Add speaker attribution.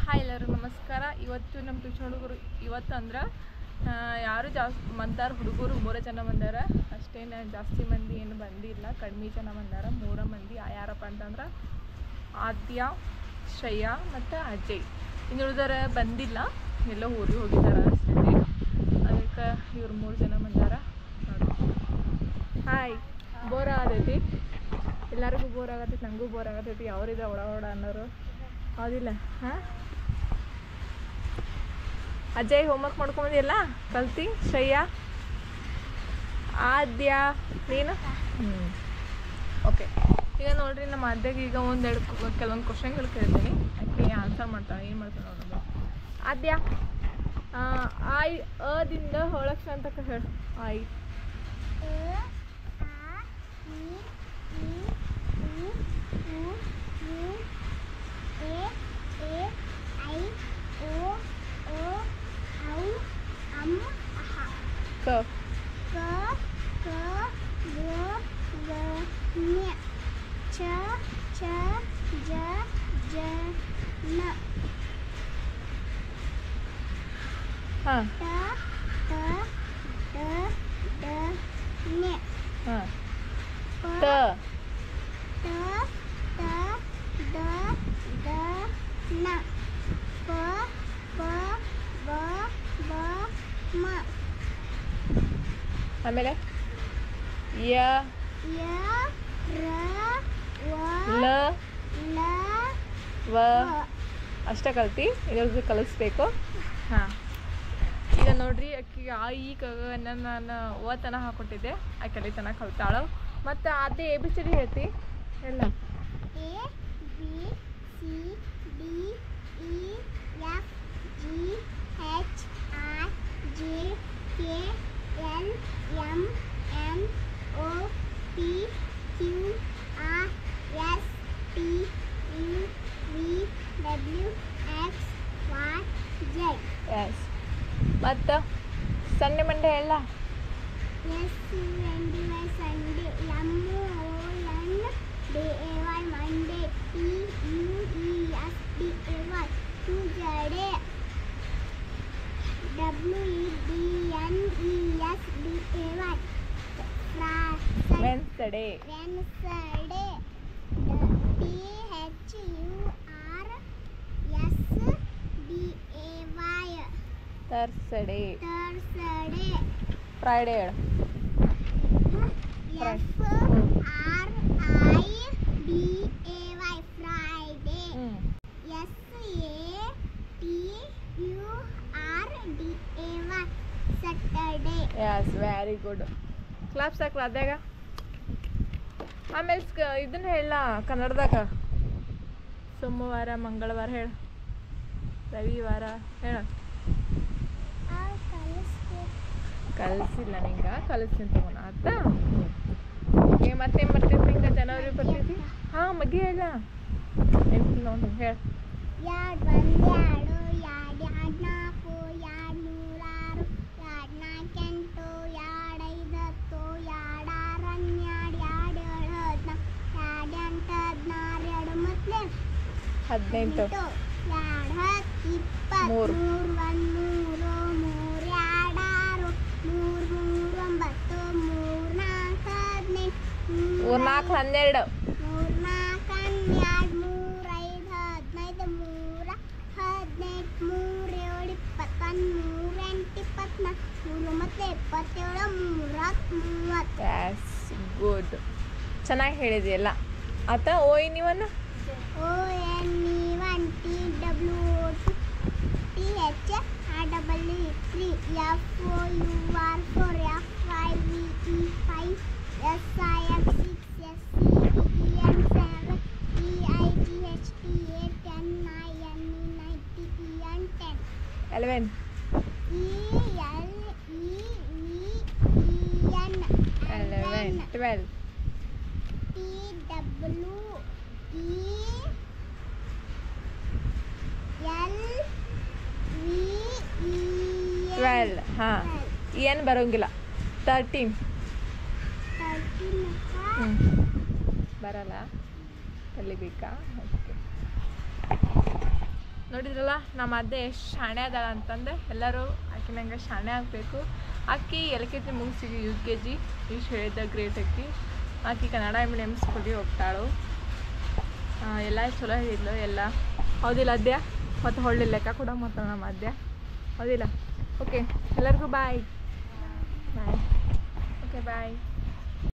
Speaker 1: Hi ಎಲ್ಲರಿಗೂ ನಮಸ್ಕಾರ. ಇವತ್ತು ನಮ್ಮ ಟ್ಯೂಷನ್ ಹುಡುಗರು ಇವತ್ತು ಅಂದ್ರೆ ಯಾರು ಜಾಸ್ತಿ ಮಂದಾರ ಹುಡುಗರು 3 ಜನ ಬಂದಾರ ಅಷ್ಟೇನು. ಜಾಸ್ತಿ ಮಂದಿ ಏನು ಬಂದಿಲ್ಲ, ಕಡಿಮೆ ಜನ ಬಂದಾರ. 3 ಮಂದಿ ಯಾರಪ್ಪ ಅಂತಂದ್ರೆ ಆದ್ಯ, ಶ್ರೇಯಾ ಮತ್ತು ಅಜಯ್. ಇನ್ನು ಉಳಿದಾರ ಬಂದಿಲ್ಲ, ಎಲ್ಲ ಊರಿಗೆ ಹೋಗಿದ್ದಾರೆ ಅನಿಸ್ತೈತಿ. ಅದಕ್ಕೆ ಇವ್ರು 3 ಜನ ಬಂದಾರ ನೋಡಿ. ಹಾಯ್, ಬೋರ್ ಆಗತೈತಿ, ಎಲ್ಲರಿಗೂ ಬೋರ್ ಆಗತೈತಿ, ನನಗೂ ಬೋರ್ ಆಗತೈತಿ. ಯಾವ್ರಿದೆ ಓಡ ಅನ್ನೋರು ಹೌದಿಲ್ಲ? ಹಾಂ, ಅಜಯ್ ಹೋಮ್ವರ್ಕ್ ಮಾಡ್ಕೊಂಬಂದಿಲ್ಲ, ಕಲ್ತಿ? ಶ್ರೇಯಾ, ಆದ್ಯ, ನೀನು? ಓಕೆ. ಈಗ ನೋಡ್ರಿ, ನಮ್ಮ ಆದ್ಯಗೆ ಈಗ ಕೆಲವೊಂದು ಕ್ವಶನ್ಗಳು ಕೇಳ್ತೀನಿ, ಆಕೆ ಆನ್ಸರ್ ಮಾಡ್ತಾಳೆ. ಏನು ಮಾಡ್ತಾಳೆ ನೋಡೋದು. ಆದ್ಯ, ಅದಿಂದ ಹೊಳಕ್ಷ ಅಂತ ಹೇಳು. ಆಯ್ ಆಮೇಲೆ ಯ ಲ ವ ಅಷ್ಟೇ ಕಲ್ತಿ. ಇನ್ನೊಂದು ಕಲಿಸ್ಬೇಕು. ಹಾಂ, ಈಗ ನೋಡ್ರಿ, ಆಕಿಗೆ ಈ ನಾನು ಓತನ ಹಾಕೊಟ್ಟಿದ್ದೆ, ಆಕೆ ತನಕ ಕಲ್ತಾಳು. ಮತ್ತು ಅದೇ ABCD ಹೇಳ್ತಿ ಎಲ್ಲ. ಎಸ್, ಮತ್ತು ಸಂಡೆ ಮಂಡೇ ಹೇಳ. ವೆನ್ಸ್ಡೇ, ಥರ್ಸ್ಡೇ, ಫ್ರೈಡೇ ಹೇಳು. Yes, very good. ಕ್ಲಾಪ್ಸ್ ಹಾಕ್ಲ ಅದ್ಯಾಗ. ಆಮೇಲೆ ಇದನ್ನ ಹೇಳ ಕನ್ನಡದಾಗ. ಸೋಮವಾರ, ಮಂಗಳವಾರ ಹೇಳು. ರವಿವಾರ ಹೇಳ. ಕಲಿಸಿಲ್ಲ ನಿಂಗೆ, ಕಲಿಸ್ತೀನಿ ತಗೋಣ ಆಯ್ತಾ. ಓಕೆ, ಮತ್ತೇನು ಬರ್ತೈತಿ ನಿಂಗೆ? ಜನವರಿ ಬರ್ತೈತಿ. ಹಾಂ, ಮಗಿ ಹೇಳ. ನೆನಪು ನೋಡಿ ಹೇಳ. ಹದಿನೆಂಟು, 3, 4, 12, ಗುಡ್. ಚೆನ್ನಾಗಿ ಹೇಳಿದೆಯಲ್ಲ ಆತ. ನೀವನ್ನ Eleven. 12. 12. ಹಾಂ, ಏನು ಬರೋಂಗಿಲ್ಲ. 13. ಬರಲ್ಲ, ಕಲಿಬೇಕಾ? ಓಕೆ. ನೋಡಿದ್ರಲ್ಲ ನಮ್ಮ ಅತ್ತೆ ಎಷ್ಟು ಶಾಣೆ ಅದಾಳ ಅಂತಂದೆ. ಎಲ್ಲರೂ ಆಕೆ ನಂಗೆ ಶಾಣೆ ಆಗಬೇಕು. ಆಕೆ LKG ಮುಗಿಸಿ UKG ಇಷ್ಟು ಹೇಳಿದ್ದ ಗ್ರೇಟ್ ಆಕೆ ಕನ್ನಡ ಮೀಡಿಯಮ್ ಸ್ಕೂಲಿಗೆ ಹೋಗ್ತಾಳು. ಎಲ್ಲ ಚಲೋ ಹೇಳಿದ್ಲು ಎಲ್ಲ. ಹೌದಿಲ್ಲ ಅದ್ಯ? ಮತ್ತು ಹೊಳ್ಳಿ ಲೆಕ್ಕ ಕೂಡ ಮಾತಾಡ ನಮ್ಮ ಅದ್ಯ, ಹೌದಿಲ್ಲ? ಓಕೆ, ಎಲ್ಲರಿಗೂ ಬಾಯ್. ಓಕೆ, ಬಾಯ್.